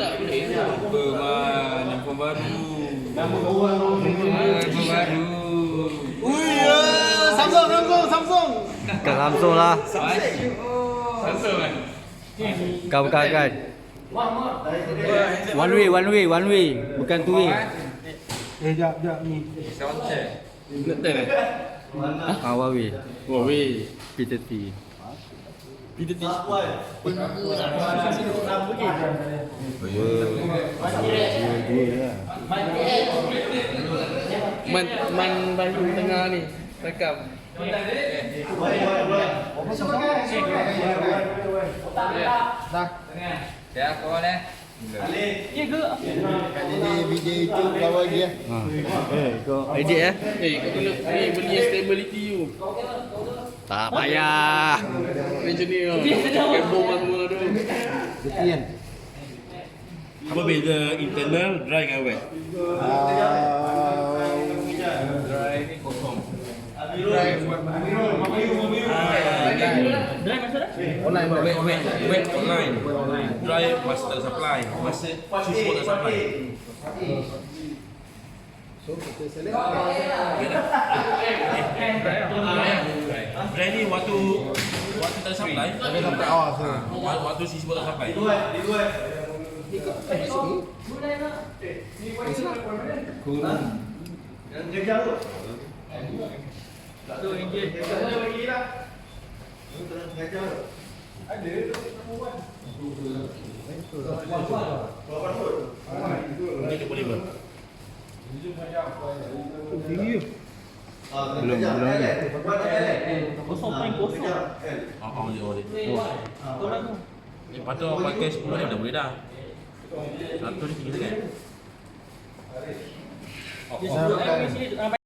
tak boleh. Berman, handphone baru. Handphone baru. Ui, Samsung. Bukan Samsung lah. Samsung kan? Bukan kan. One way. Bukan two way. Jap ni. Nak turn eh? Huawei. Huawei. P30. P30. Man Bayu tengah ni. Rekam. Ya, kawan eh. Kali ni video itu kawan dia. Kau edit Kau kena ni beli yang stability tu. Tak payah. Macam ni tau. Pakai bom semua tu. Sekian. Apa beza internal dry dengan wet? Dry ni kosong. Online, wet online. Dry masa tak supply. Masa susu tak supply. Dry ni waktu tak supply. Waktu sisi tak supply. Ini boleh ber. Belum lagi. Boleh. Lepas tu pakai 10 ni dah boleh dah. Satu ni tinggi sangat.